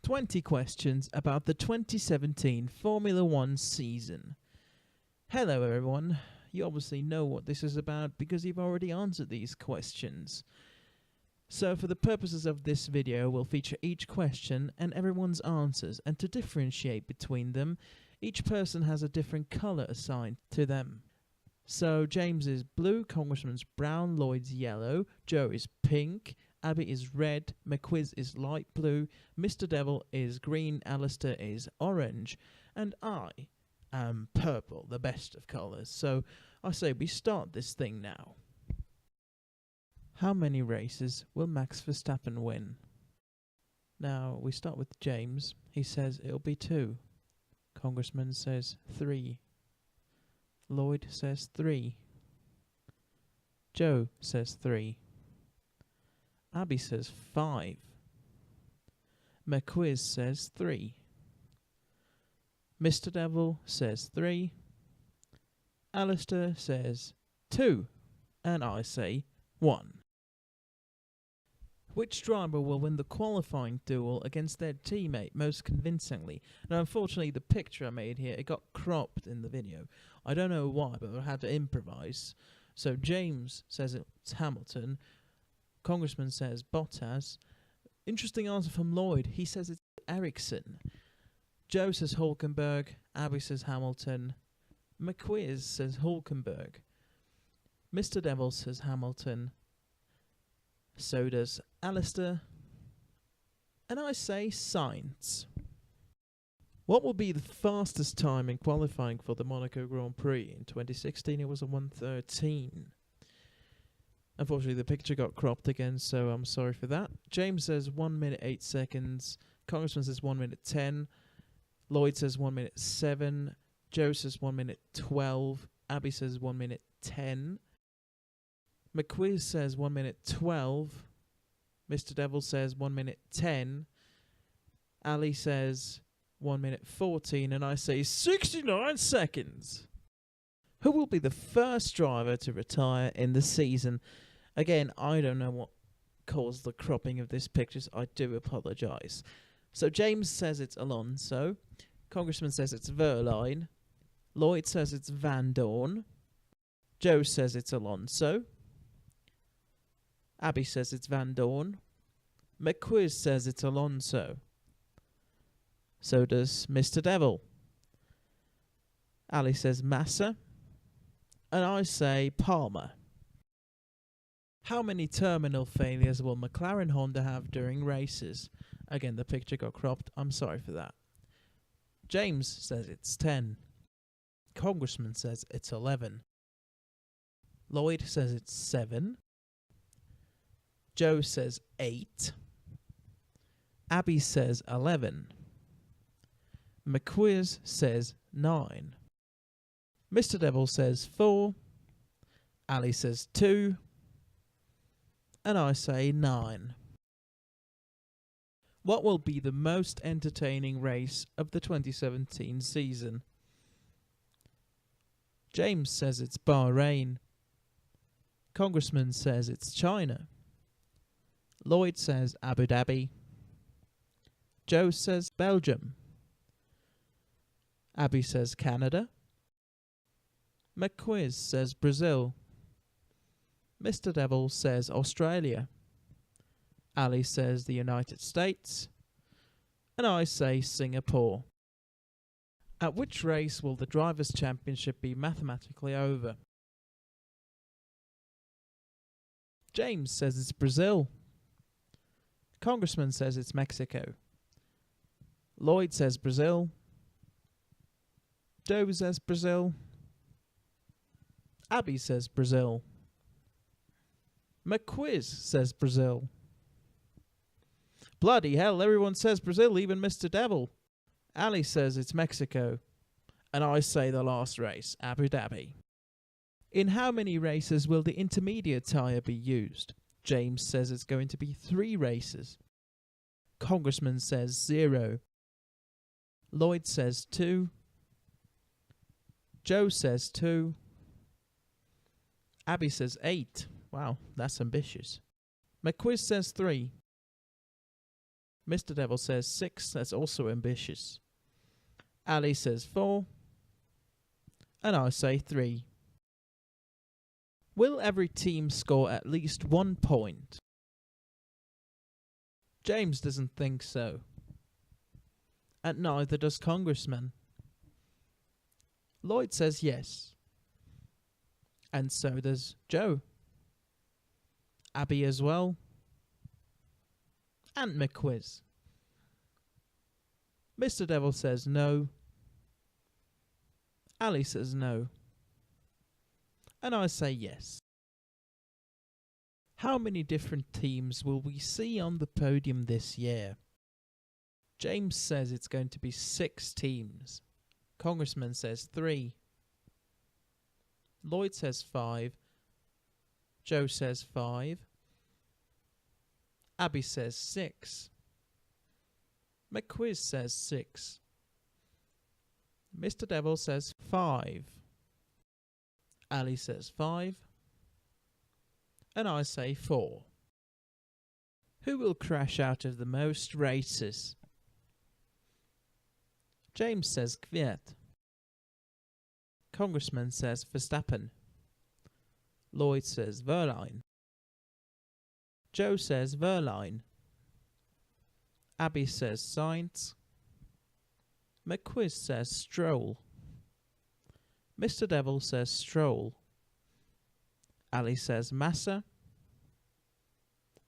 20 questions about the 2017 Formula One season. Hello everyone, you obviously know what this is about because you've already answered these questions. So for the purposes of this video, we'll feature each question and everyone's answers, and to differentiate between them, each person has a different colour assigned to them. So James is blue, Congressman's brown, Lloyd's yellow, Joe is pink, Abby is red, McQuiz is light blue, Mr. Devil is green, Alistair is orange, and I am purple, the best of colours. So I say we start this thing now. How many races will Max Verstappen win? Now we start with James. He says it'll be 2. Congressman says 3. Lloyd says 3. Joe says 3. Abby says 5. McQuiz says 3. Mr. Devil says 3. Alistair says 2. And I say 1. Which driver will win the qualifying duel against their teammate most convincingly? Now, unfortunately, the picture I made here, it got cropped in the video. I don't know why, but I had to improvise. So James says it's Hamilton. Congressman says Bottas. Interesting answer from Lloyd. He says it's Ericsson. Joe says Hulkenberg. Abby says Hamilton. McQuiz says Hulkenberg. Mr. Devil says Hamilton. So does Alistair. And I say Sainz. What will be the fastest time in qualifying for the Monaco Grand Prix? In 2016 it was a 1:13. Unfortunately, the picture got cropped again, so I'm sorry for that. James says 1 minute 8 seconds. Congressman says 1 minute 10. Lloyd says 1 minute 7. Joe says 1 minute 12. Abby says 1 minute 10. McQuiz says 1 minute 12. Mr. Devil says 1 minute 10. Ali says 1 minute 14. And I say 69 seconds. Who will be the first driver to retire in the season? Again, I don't know what caused the cropping of this picture, so I do apologise. So James says it's Alonso. Congressman says it's Verline. Lloyd says it's Van Dorn. Joe says it's Alonso. Abby says it's Van Dorn. McQuiz says it's Alonso. So does Mr. Devil. Ali says Massa. And I say Palmer. How many terminal failures will McLaren Honda have during races? Again, the picture got cropped. I'm sorry for that. James says it's 10. Congressman says it's 11. Lloyd says it's 7. Joe says 8. Abby says 11. McQuiz says 9. Mr. Devil says 4. Ali says 2. And I say 9. What will be the most entertaining race of the 2017 season? James says it's Bahrain. Congressman says it's China. Lloyd says Abu Dhabi. Joe says Belgium. Abby says Canada. McQuiz says Brazil. Mr. Devil says Australia. Ali says the United States. And I say Singapore. At which race will the Drivers' Championship be mathematically over? James says it's Brazil. Congressman says it's Mexico. Lloyd says Brazil. Joe says Brazil. Abby says Brazil. McQuiz says Brazil. Bloody hell, everyone says Brazil, even Mr. Devil. Ali says it's Mexico. And I say the last race, Abu Dhabi. In how many races will the intermediate tyre be used? James says it's going to be 3 races. Congressman says 0. Lloyd says 2. Joe says 2. Abby says 8. Wow, that's ambitious. McQuiz says 3. Mr. Devil says 6, that's also ambitious. Ali says 4, and I say 3. Will every team score at least 1 point? James doesn't think so. And neither does Congressman. Lloyd says yes. And so does Joe. Abby as well. And McQuiz. Mr. Devil says no. Ali says no. And I say yes. How many different teams will we see on the podium this year? James says it's going to be 6 teams. Congressman says 3. Lloyd says 5. Joe says 5. Abby says 6. McQuiz says 6. Mr. Devil says 5. Ali says 5. And I say 4. Who will crash out of the most races? James says Kvyat. Congressman says Verstappen. Lloyd says Verline. Joe says Verline. Abby says Sainz. McQuiz says Stroll. Mr. Devil says Stroll. Ali says Massa.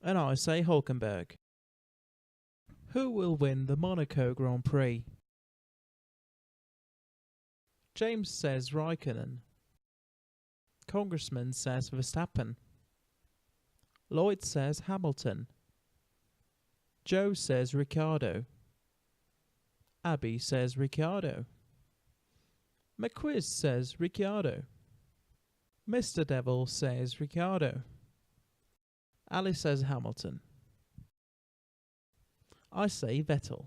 And I say Hulkenberg. Who will win the Monaco Grand Prix? James says Raikkonen. Congressman says Verstappen. Lloyd says Hamilton. Joe says Ricciardo. Abby says Ricciardo. McQuiz says Ricciardo. Mr. Devil says Ricciardo. Ali says Hamilton. I say Vettel.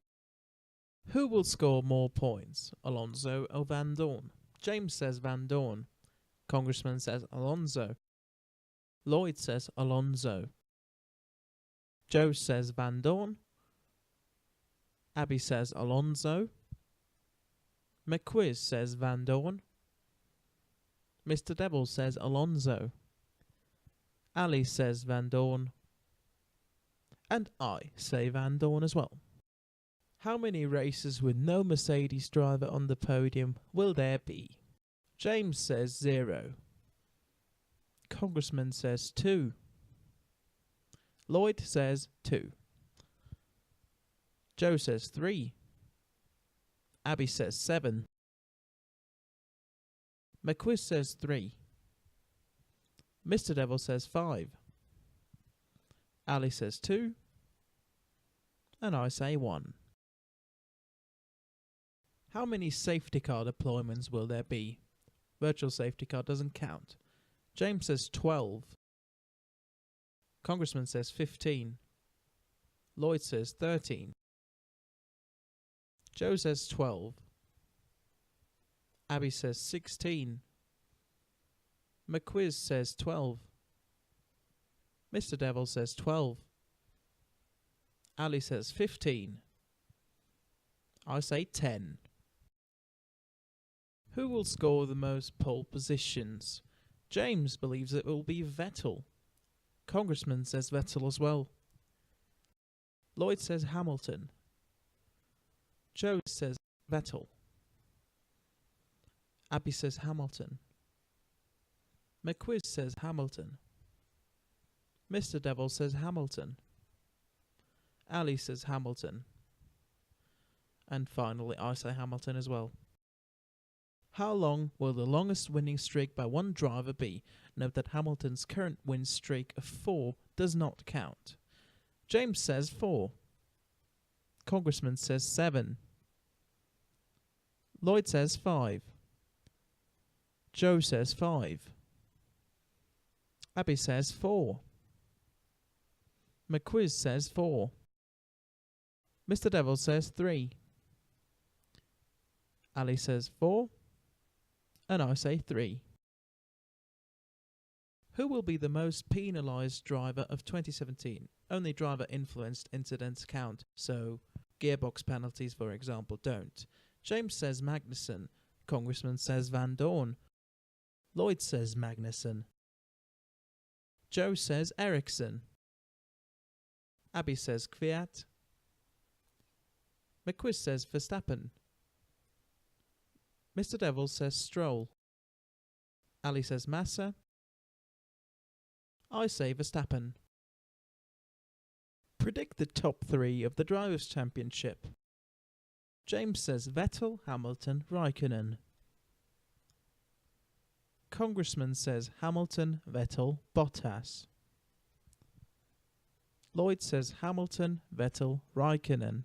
Who will score more points, Alonso or Van Dorn? James says Van Dorn. Congressman says Alonso. Lloyd says Alonso. Joe says Van Dorn. Abby says Alonso. McQuiz says Van Dorn. Mr. Devil says Alonso. Ali says Van Dorn. And I say Van Dorn as well. How many races with no Mercedes driver on the podium will there be? James says 0. Congressman says 2. Lloyd says 2. Joe says 3. Abby says 7. McQuiz says 3. Mr. Devil says 5. Ali says 2. And I say 1. How many safety car deployments will there be? Virtual safety car doesn't count. James says 12. Congressman says 15. Lloyd says 13. Joe says 12. Abby says 16. McQuiz says 12. Mr. Devil says 12. Ali says 15. I say 10. Who will score the most pole positions? James believes it will be Vettel. Congressman says Vettel as well. Lloyd says Hamilton. Joe says Vettel. Abby says Hamilton. McQuiz says Hamilton. Mr. Devil says Hamilton. Ali says Hamilton. And finally, I say Hamilton as well. How long will the longest winning streak by one driver be? Note that Hamilton's current win streak of 4 does not count. James says 4. Congressman says 7. Lloyd says 5. Joe says 5. Abby says 4. McQuiz says 4. Mr. Devil says 3. Ali says 4. And I say 3. Who will be the most penalised driver of 2017? Only driver-influenced incidents count, so gearbox penalties, for example, don't. James says Magnussen. Congressman says Van Dorn. Lloyd says Magnussen. Joe says Ericsson. Abby says Kvyat. McQuiz says Verstappen. Mr. Devil says Stroll. Ali says Massa. I say Verstappen. Predict the top 3 of the Drivers' Championship. James says Vettel, Hamilton, Raikkonen. Congressman says Hamilton, Vettel, Bottas. Lloyd says Hamilton, Vettel, Raikkonen.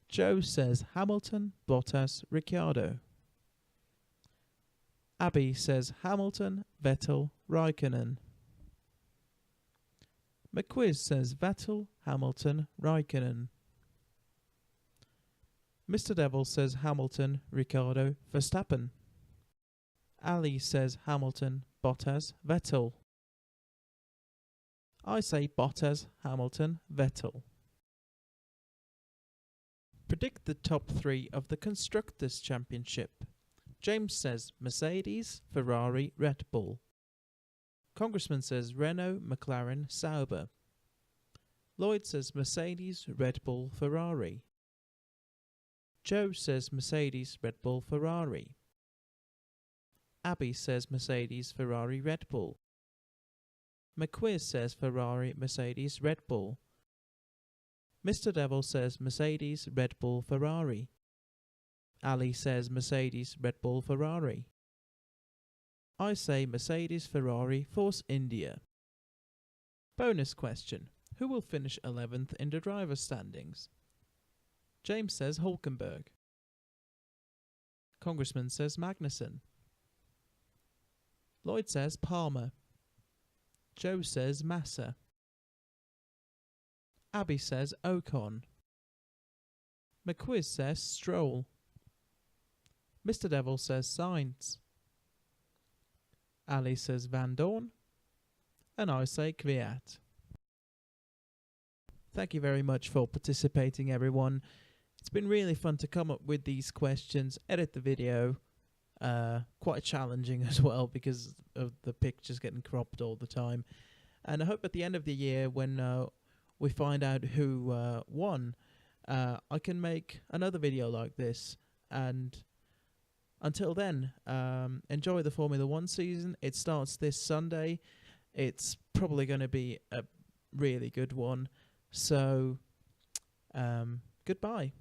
Joe says Hamilton, Bottas, Ricciardo. Abby says Hamilton, Vettel, Raikkonen. McQuiz says Vettel, Hamilton, Raikkonen. Mr. Devil says Hamilton, Ricciardo, Verstappen. Ali says Hamilton, Bottas, Vettel. I say Bottas, Hamilton, Vettel. Predict the top 3 of the Constructors Championship. James says Mercedes, Ferrari, Red Bull. Congressman says Renault, McLaren, Sauber. Lloyd says Mercedes, Red Bull, Ferrari. Joe says Mercedes, Red Bull, Ferrari. Abby says Mercedes, Ferrari, Red Bull. McQuiz says Ferrari, Mercedes, Red Bull. Mr. Devil says Mercedes, Red Bull, Ferrari. Ali says Mercedes, Red Bull, Ferrari. I say Mercedes, Ferrari, Force India. Bonus question. Who will finish 11th in the driver's standings? James says Hulkenberg. Congressman says Magnussen. Lloyd says Palmer. Joe says Massa. Abby says Ocon. McQuiz says Stroll. Mr. Devil says Sainz. Ali says Van Dorn. And I say Kvyat. Thank you very much for participating, everyone. It's been really fun to come up with these questions, edit the video. Quite challenging as well because of the pictures getting cropped all the time. And I hope at the end of the year when we find out who won, I can make another video like this. And until then, enjoy the Formula 1 season. It starts this Sunday. It's probably going to be a really good one. So, goodbye.